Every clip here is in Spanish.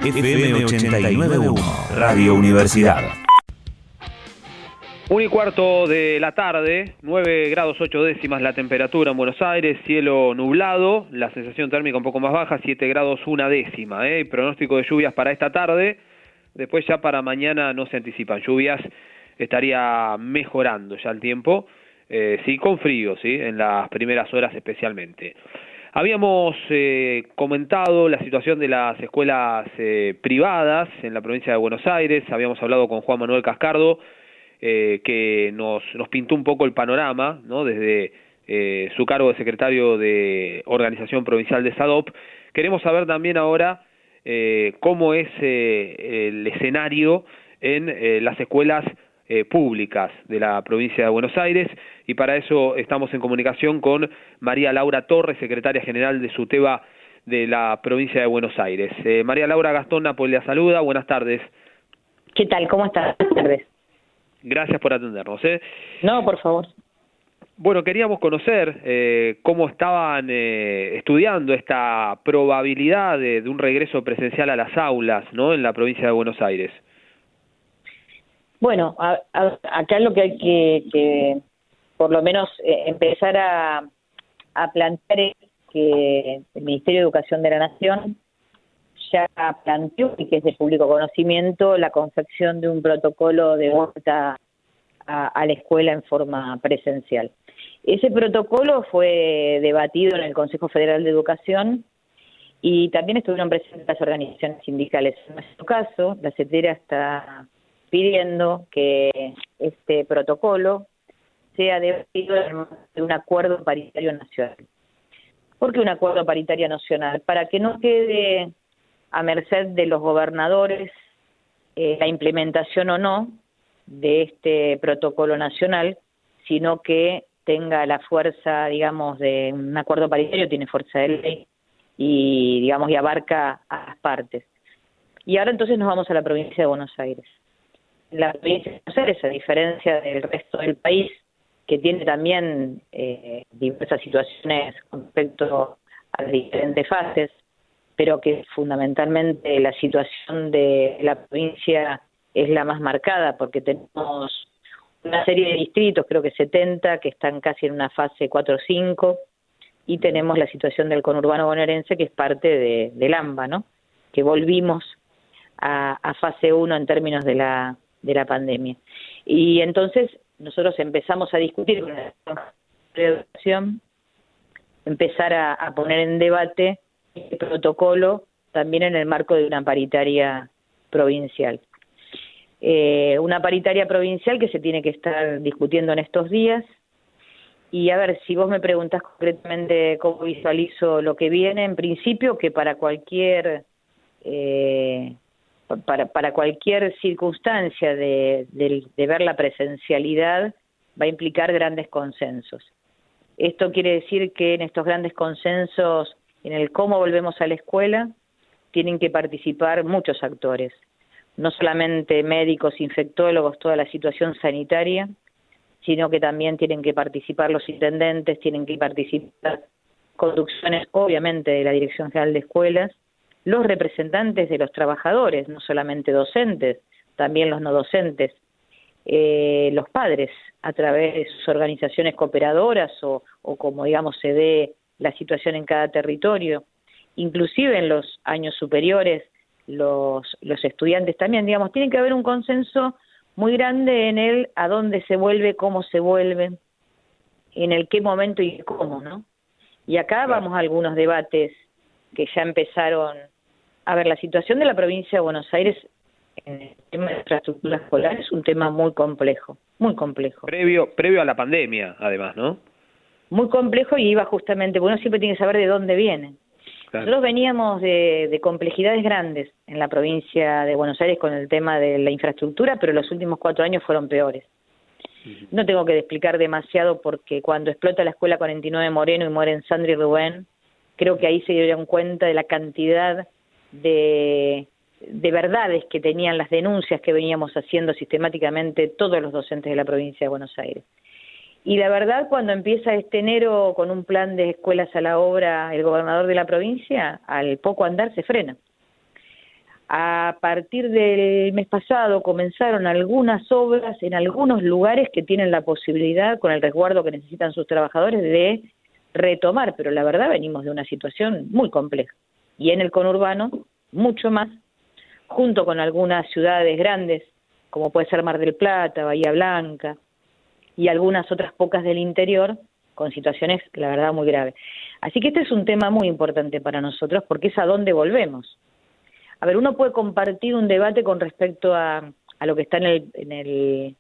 FM 89.1, Radio Universidad. 1:15 de la tarde, 9 grados 8 décimas la temperatura en Buenos Aires, cielo nublado, la sensación térmica un poco más baja, 7 grados 1 décima. El pronóstico de lluvias para esta tarde, después ya para mañana no se anticipan lluvias, estaría mejorando ya el tiempo, sí con frío, sí, en las primeras horas especialmente. Habíamos comentado la situación de las escuelas privadas en la provincia de Buenos Aires, habíamos hablado con Juan Manuel Cascardo, que nos pintó un poco el panorama, ¿no? Desde su cargo de secretario de Organización Provincial de SADOP. Queremos saber también ahora cómo es el escenario en las escuelas públicas de la provincia de Buenos Aires, y para eso estamos en comunicación con María Laura Torres, secretaria general de SUTEBA de la provincia de Buenos Aires. María Laura, Gastón Napoli la saluda, buenas tardes. ¿Qué tal? ¿Cómo estás? Buenas tardes. Gracias por atendernos. No, por favor. Bueno, queríamos conocer cómo estaban estudiando esta probabilidad de un regreso presencial a las aulas, ¿no?, en la provincia de Buenos Aires. Bueno, acá lo que hay que por lo menos empezar a plantear es que el Ministerio de Educación de la Nación ya planteó, y que es de público conocimiento, la confección de un protocolo de vuelta a la escuela en forma presencial. Ese protocolo fue debatido en el Consejo Federal de Educación y también estuvieron presentes las organizaciones sindicales. En nuestro caso, la CETERA está pidiendo que este protocolo sea debatido de un acuerdo paritario nacional. ¿Por qué un acuerdo paritario nacional? Para que no quede a merced de los gobernadores la implementación o no de este protocolo nacional, sino que tenga la fuerza, digamos, de un acuerdo paritario, tiene fuerza de ley y, digamos, y abarca a las partes. Y ahora entonces nos vamos a la provincia de Buenos Aires. La provincia de Buenos Aires, a diferencia del resto del país, que tiene también diversas situaciones con respecto a las diferentes fases, pero que fundamentalmente la situación de la provincia es la más marcada, porque tenemos una serie de distritos, creo que 70, que están casi en una fase 4 o 5, y tenemos la situación del conurbano bonaerense, que es parte del AMBA, ¿no?, que volvimos a fase 1 en términos de la pandemia. Y entonces nosotros empezamos a discutir con la Educación, empezar a poner en debate este protocolo también en el marco de una paritaria provincial. Una paritaria provincial que se tiene que estar discutiendo en estos días. Y a ver, si vos me preguntás concretamente cómo visualizo lo que viene, en principio que para cualquier circunstancia de ver la presencialidad va a implicar grandes consensos. Esto quiere decir que en estos grandes consensos, en el cómo volvemos a la escuela, tienen que participar muchos actores, no solamente médicos, infectólogos, toda la situación sanitaria, sino que también tienen que participar los intendentes, tienen que participar conducciones, obviamente, de la Dirección General de Escuelas, los representantes de los trabajadores, no solamente docentes, también los no docentes, los padres, a través de sus organizaciones cooperadoras o como, digamos, se dé la situación en cada territorio, inclusive en los años superiores, los estudiantes también, digamos, tiene que haber un consenso muy grande en el a dónde se vuelve, cómo se vuelve, en el qué momento y cómo, ¿no? Y acá vamos a algunos debates que ya empezaron. A ver, la situación de la provincia de Buenos Aires en el tema de infraestructura escolar es un tema muy complejo, muy complejo. Previo a la pandemia, además, ¿no? Muy complejo, y iba justamente, porque uno siempre tiene que saber de dónde viene. Claro. Nosotros veníamos de complejidades grandes en la provincia de Buenos Aires con el tema de la infraestructura, pero los últimos 4 años fueron peores. No tengo que explicar demasiado, porque cuando explota la escuela 49 Moreno y mueren Sandra y Rubén, creo que ahí se dieron cuenta de la cantidad de verdades que tenían las denuncias que veníamos haciendo sistemáticamente todos los docentes de la provincia de Buenos Aires. Y la verdad, cuando empieza este enero con un plan de escuelas a la obra el gobernador de la provincia, al poco andar se frena. A partir del mes pasado comenzaron algunas obras en algunos lugares que tienen la posibilidad, con el resguardo que necesitan sus trabajadores, de retomar, pero la verdad venimos de una situación muy compleja. Y en el conurbano, mucho más, junto con algunas ciudades grandes, como puede ser Mar del Plata, Bahía Blanca, y algunas otras pocas del interior, con situaciones, la verdad, muy graves. Así que este es un tema muy importante para nosotros, porque es a dónde volvemos. A ver, uno puede compartir un debate con respecto a lo que está en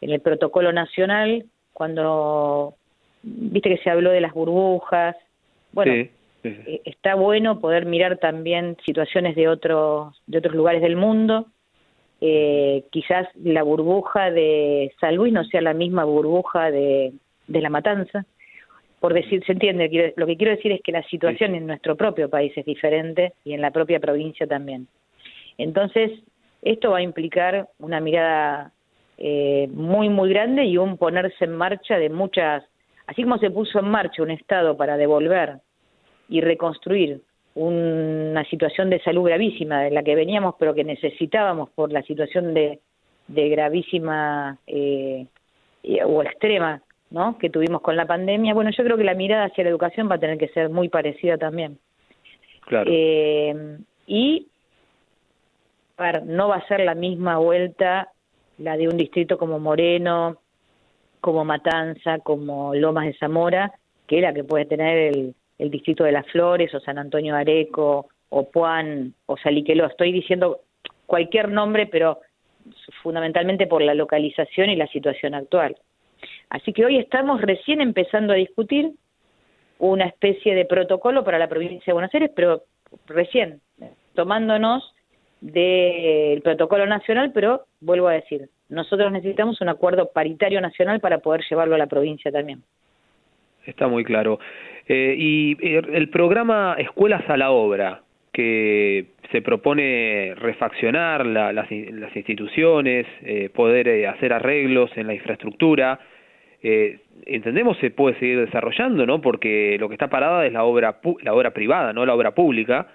el protocolo nacional, cuando, viste que se habló de las burbujas. Bueno, sí. Está bueno poder mirar también situaciones de otros lugares del mundo. Quizás la burbuja de San Luis no sea la misma burbuja de La Matanza. Por decir, ¿se entiende? Lo que quiero decir es que la situación en nuestro propio país es diferente y en la propia provincia también. Entonces, esto va a implicar una mirada muy, muy grande y un ponerse en marcha de muchas... Así como se puso en marcha un Estado para devolver y reconstruir una situación de salud gravísima de la que veníamos, pero que necesitábamos por la situación de gravísima o extrema, ¿no?, que tuvimos con la pandemia. Bueno, yo creo que la mirada hacia la educación va a tener que ser muy parecida también. Claro. Y a ver, no va a ser la misma vuelta la de un distrito como Moreno, como Matanza, como Lomas de Zamora, que la que puede tener el distrito de Las Flores, o San Antonio de Areco, o Puan, o Saliqueló. Estoy diciendo cualquier nombre, pero fundamentalmente por la localización y la situación actual. Así que hoy estamos recién empezando a discutir una especie de protocolo para la provincia de Buenos Aires, pero recién, tomándonos del protocolo nacional, pero vuelvo a decir, nosotros necesitamos un acuerdo paritario nacional para poder llevarlo a la provincia también. Está muy claro. Y el programa Escuelas a la Obra, que se propone refaccionar las instituciones, poder hacer arreglos en la infraestructura, entendemos se puede seguir desarrollando, ¿no? Porque lo que está parada es la obra privada, no la obra pública.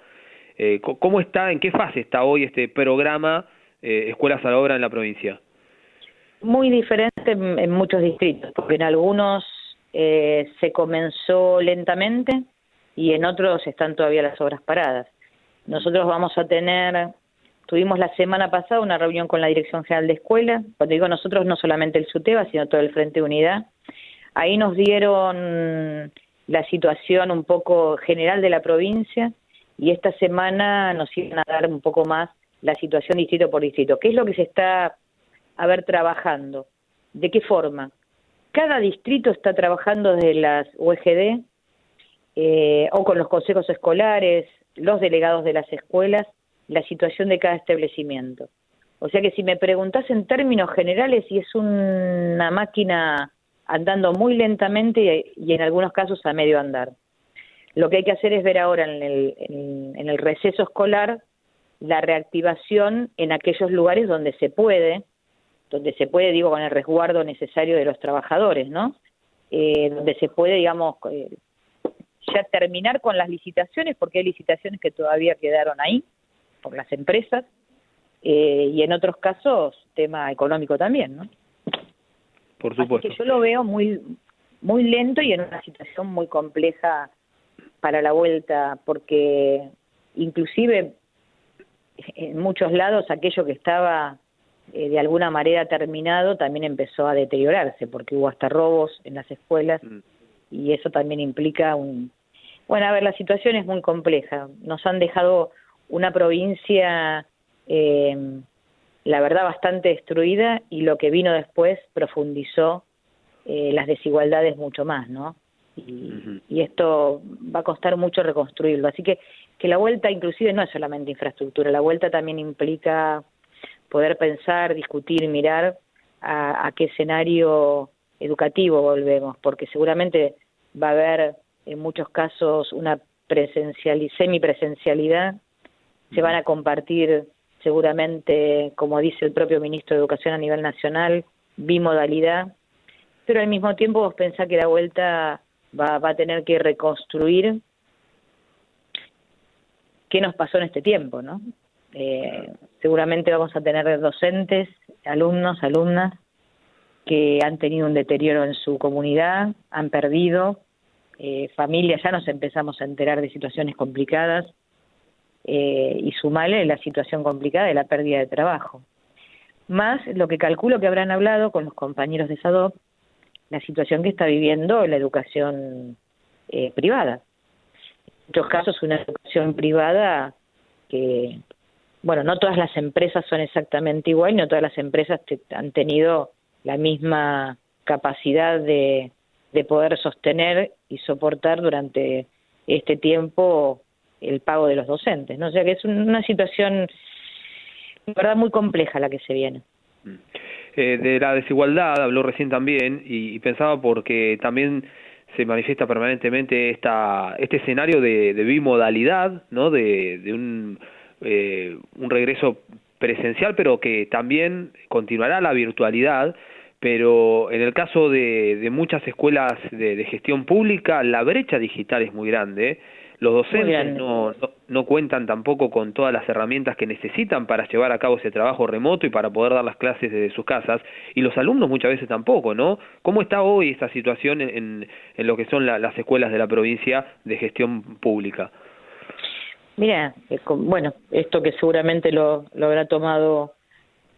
¿Cómo está, en qué fase está hoy este programa Escuelas a la Obra en la provincia? Muy diferente en muchos distritos, porque en algunos se comenzó lentamente y en otros están todavía las obras paradas. Nosotros tuvimos la semana pasada una reunión con la Dirección General de Escuela. Cuando digo nosotros, no solamente el SUTEBA, sino todo el Frente de Unidad. Ahí nos dieron la situación un poco general de la provincia y esta semana nos iban a dar un poco más la situación distrito por distrito. ¿Qué es lo que se está trabajando? ¿De qué forma? Cada distrito está trabajando desde las UEGD o con los consejos escolares, los delegados de las escuelas, la situación de cada establecimiento. O sea que si me preguntás en términos generales, y es una máquina andando muy lentamente y en algunos casos a medio andar. Lo que hay que hacer es ver ahora en el receso escolar la reactivación en aquellos lugares donde se puede, digo, con el resguardo necesario de los trabajadores, ¿no? Donde se puede, digamos, ya terminar con las licitaciones, porque hay licitaciones que todavía quedaron ahí por las empresas, y en otros casos tema económico también, ¿no? Por supuesto. Así que yo lo veo muy, muy lento y en una situación muy compleja para la vuelta, porque inclusive en muchos lados aquello que estaba de alguna manera terminado también empezó a deteriorarse, porque hubo hasta robos en las escuelas y eso también implica Bueno, a ver, la situación es muy compleja. Nos han dejado una provincia, la verdad, bastante destruida, y lo que vino después profundizó las desigualdades mucho más, ¿no? Y esto va a costar mucho reconstruirlo. Así que la vuelta inclusive no es solamente infraestructura, la vuelta también implica poder pensar, discutir, mirar a qué escenario educativo volvemos, porque seguramente va a haber en muchos casos una semipresencialidad, se van a compartir seguramente, como dice el propio ministro de Educación a nivel nacional, bimodalidad, pero al mismo tiempo vos pensás que la vuelta va a tener que reconstruir qué nos pasó en este tiempo, ¿no? seguramente vamos a tener docentes, alumnos, alumnas que han tenido un deterioro en su comunidad, han perdido, familias, ya nos empezamos a enterar de situaciones complicadas, y sumarle la situación complicada de la pérdida de trabajo. Más lo que calculo que habrán hablado con los compañeros de SADOP, la situación que está viviendo la educación privada. En muchos casos una educación privada que, bueno, no todas las empresas son exactamente igual, no todas las empresas han tenido la misma capacidad de poder sostener y soportar durante este tiempo el pago de los docentes, ¿no? O sea que es una situación, la verdad, muy compleja la que se viene. De la desigualdad habló recién también y pensaba porque también se manifiesta permanentemente este escenario de bimodalidad, ¿no? De un regreso presencial, pero que también continuará la virtualidad. Pero en el caso de muchas escuelas de gestión pública, la brecha digital es muy grande. Los docentes no cuentan tampoco con todas las herramientas que necesitan para llevar a cabo ese trabajo remoto y para poder dar las clases desde sus casas, y los alumnos muchas veces tampoco, ¿no? ¿Cómo está hoy esta situación en lo que son las escuelas de la provincia de gestión pública? Mira, bueno, esto que seguramente lo habrá tomado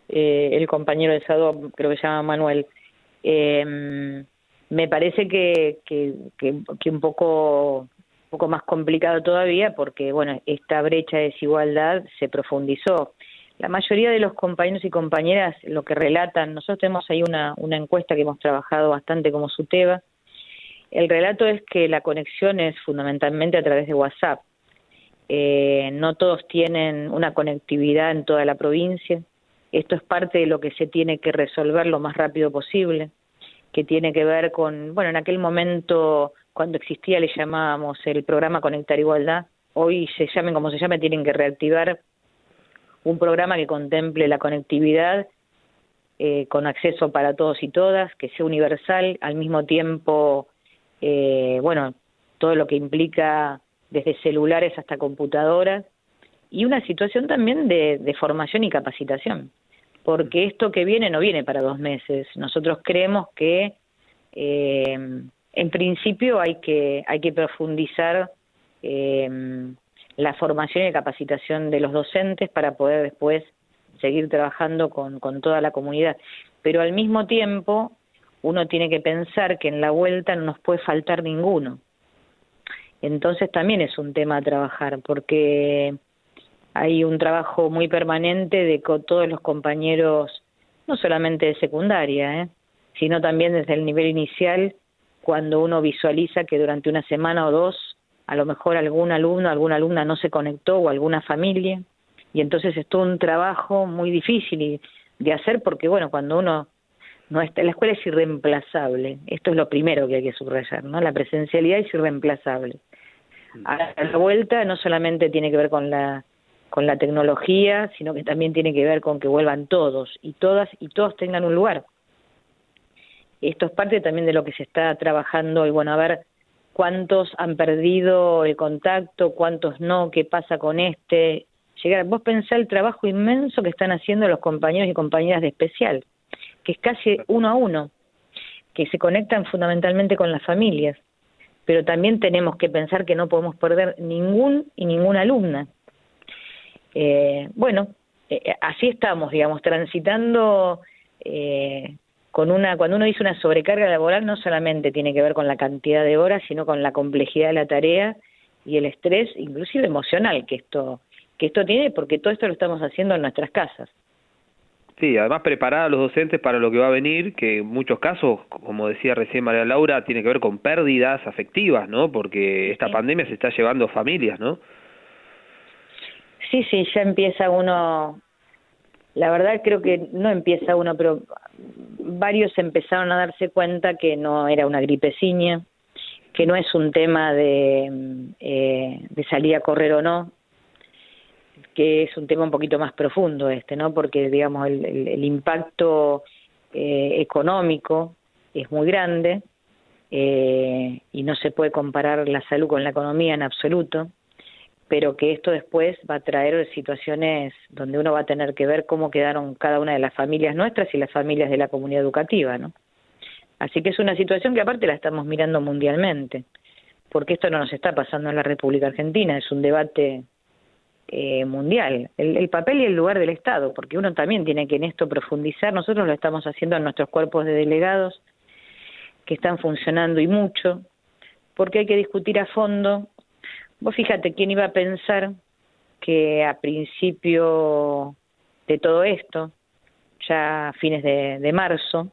el compañero de SADOP, creo que se llama Manuel, me parece que un poco más complicado todavía porque, bueno, esta brecha de desigualdad se profundizó. La mayoría de los compañeros y compañeras lo que relatan, nosotros tenemos ahí una encuesta que hemos trabajado bastante como SUTEBA, el relato es que la conexión es fundamentalmente a través de WhatsApp. No todos tienen una conectividad en toda la provincia. Esto es parte de lo que se tiene que resolver lo más rápido posible, que tiene que ver con, bueno, en aquel momento cuando existía le llamábamos el programa Conectar Igualdad, hoy se llamen como se llame, tienen que reactivar un programa que contemple la conectividad con acceso para todos y todas, que sea universal, al mismo tiempo, bueno, todo lo que implica desde celulares hasta computadoras, y una situación también de formación y capacitación, porque esto que viene no viene para 2 meses. Nosotros creemos que en principio hay que profundizar la formación y capacitación de los docentes para poder después seguir trabajando con toda la comunidad. Pero al mismo tiempo uno tiene que pensar que en la vuelta no nos puede faltar ninguno. Entonces también es un tema a trabajar, porque hay un trabajo muy permanente de todos los compañeros, no solamente de secundaria, sino también desde el nivel inicial, cuando uno visualiza que durante una semana o 2, a lo mejor algún alumno, alguna alumna no se conectó, o alguna familia, y entonces es todo un trabajo muy difícil de hacer, porque bueno, cuando uno no está, la escuela es irreemplazable, esto es lo primero que hay que subrayar, ¿no? La presencialidad es irreemplazable. A la vuelta no solamente tiene que ver con la tecnología, sino que también tiene que ver con que vuelvan todos y todas y todos tengan un lugar. Esto es parte también de lo que se está trabajando, y bueno, a ver cuántos han perdido el contacto, cuántos no, qué pasa con vos pensá el trabajo inmenso que están haciendo los compañeros y compañeras de especial, que es casi 1 a 1, que se conectan fundamentalmente con las familias, pero también tenemos que pensar que no podemos perder ninguna alumna. Así estamos, digamos, transitando cuando uno dice una sobrecarga laboral, no solamente tiene que ver con la cantidad de horas, sino con la complejidad de la tarea y el estrés, inclusive emocional, que esto tiene, porque todo esto lo estamos haciendo en nuestras casas. Sí, además preparar a los docentes para lo que va a venir, que en muchos casos, como decía recién María Laura, tiene que ver con pérdidas afectivas, ¿no? Porque esta pandemia se está llevando familias, ¿no? Sí, ya empieza uno, la verdad creo que no empieza uno, pero varios empezaron a darse cuenta que no era una gripeciña, que no es un tema de salir a correr o no, que es un tema un poquito más profundo ¿no? Porque, digamos, el impacto económico es muy grande y no se puede comparar la salud con la economía en absoluto, pero que esto después va a traer situaciones donde uno va a tener que ver cómo quedaron cada una de las familias nuestras y las familias de la comunidad educativa, ¿no? Así que es una situación que aparte la estamos mirando mundialmente, porque esto no nos está pasando en la República Argentina, es un debate mundial, el papel y el lugar del Estado, porque uno también tiene que en esto profundizar. Nosotros lo estamos haciendo en nuestros cuerpos de delegados, que están funcionando y mucho, porque hay que discutir a fondo. Vos fíjate, ¿quién iba a pensar que a principio de todo esto, ya a fines de marzo,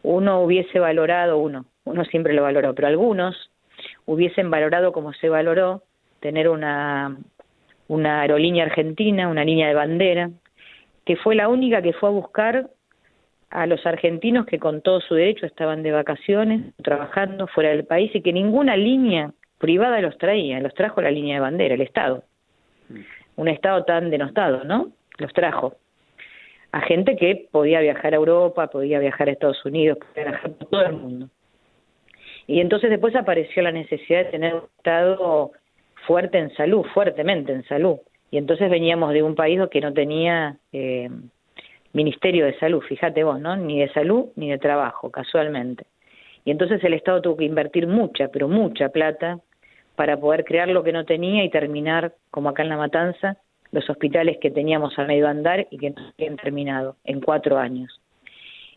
uno hubiese valorado, uno siempre lo valoró, pero algunos hubiesen valorado como se valoró tener una aerolínea argentina, una línea de bandera, que fue la única que fue a buscar a los argentinos que con todo su derecho estaban de vacaciones, trabajando fuera del país, y que ninguna línea privada los trajo la línea de bandera, el Estado. Un Estado tan denostado, ¿no? Los trajo a gente que podía viajar a Europa, podía viajar a Estados Unidos, podía viajar por todo el mundo. Y entonces después apareció la necesidad de tener un Estado fuerte en salud, fuertemente en salud. Y entonces veníamos de un país que no tenía Ministerio de Salud, fíjate vos, ¿no? Ni de salud ni de trabajo, casualmente. Y entonces el Estado tuvo que invertir mucha, pero mucha plata para poder crear lo que no tenía y terminar, como acá en La Matanza, los hospitales que teníamos a medio andar y que no habían terminado en 4 años.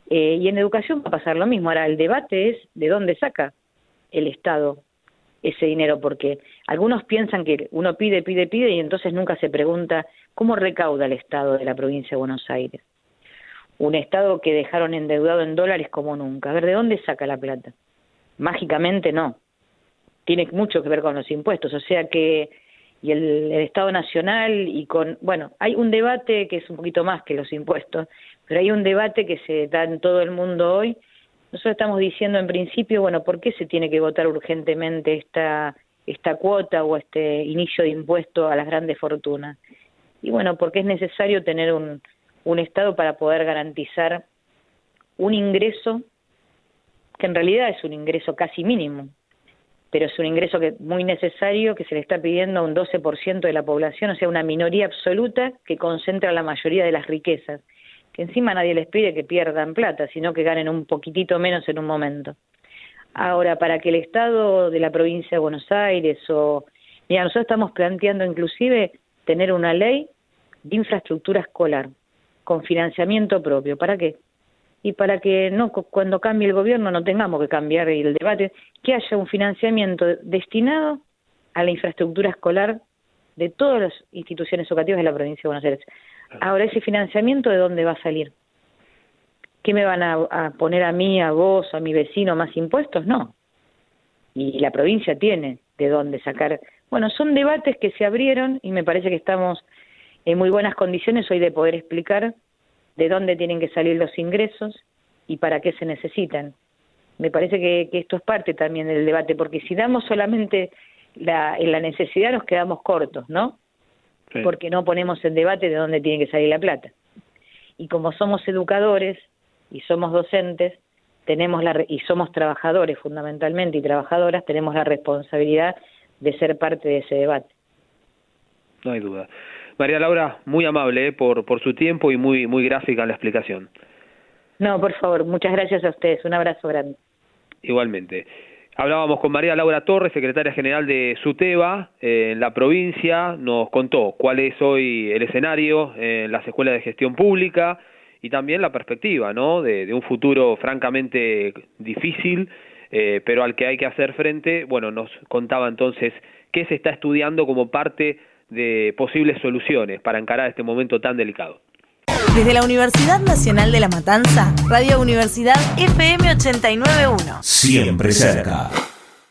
Y en educación va a pasar lo mismo. Ahora, el debate es de dónde saca el Estado ese dinero, porque algunos piensan que uno pide y entonces nunca se pregunta cómo recauda el Estado de la provincia de Buenos Aires. Un Estado que dejaron endeudado en dólares como nunca. A ver, ¿de dónde saca la plata? Mágicamente no. Tiene mucho que ver con los impuestos, o sea que y el Estado Nacional y bueno, hay un debate que es un poquito más que los impuestos, pero hay un debate que se da en todo el mundo hoy. Nosotros estamos diciendo en principio, bueno, ¿por qué se tiene que votar urgentemente esta cuota o este inicio de impuesto a las grandes fortunas? Y bueno, porque es necesario tener un Estado para poder garantizar un ingreso que en realidad es un ingreso casi mínimo, pero es un ingreso muy necesario que se le está pidiendo a un 12% de la población, o sea, una minoría absoluta que concentra la mayoría de las riquezas, que encima nadie les pide que pierdan plata, sino que ganen un poquitito menos en un momento. Ahora, para que el Estado de la provincia de Buenos Aires mira, nosotros estamos planteando inclusive tener una ley de infraestructura escolar con financiamiento propio. ¿Para qué? Y para que no, cuando cambie el gobierno no tengamos que cambiar el debate, que haya un financiamiento destinado a la infraestructura escolar de todas las instituciones educativas de la provincia de Buenos Aires. Ahora, ¿ese financiamiento de dónde va a salir? ¿Qué me van a poner a mí, a vos, a mi vecino más impuestos? No. Y la provincia tiene de dónde sacar. Bueno, son debates que se abrieron y me parece que estamos en muy buenas condiciones hoy de poder explicar de dónde tienen que salir los ingresos y para qué se necesitan. Me parece que esto es parte también del debate, porque si damos solamente en la necesidad nos quedamos cortos, ¿no? Sí. Porque no ponemos en debate de dónde tiene que salir la plata. Y como somos educadores y somos docentes, y somos trabajadores fundamentalmente y trabajadoras, tenemos la responsabilidad de ser parte de ese debate. No hay duda. María Laura, muy amable por su tiempo y muy gráfica en la explicación. No, por favor, muchas gracias a ustedes. Un abrazo grande. Igualmente. Hablábamos con María Laura Torres, secretaria general de SUTEBA en la provincia. Nos contó cuál es hoy el escenario en las escuelas de gestión pública y también la perspectiva, ¿no?, de un futuro francamente difícil, pero al que hay que hacer frente. Bueno, nos contaba entonces qué se está estudiando como parte de posibles soluciones para encarar este momento tan delicado. Desde la Universidad Nacional de La Matanza, Radio Universidad FM 89.1. Siempre cerca.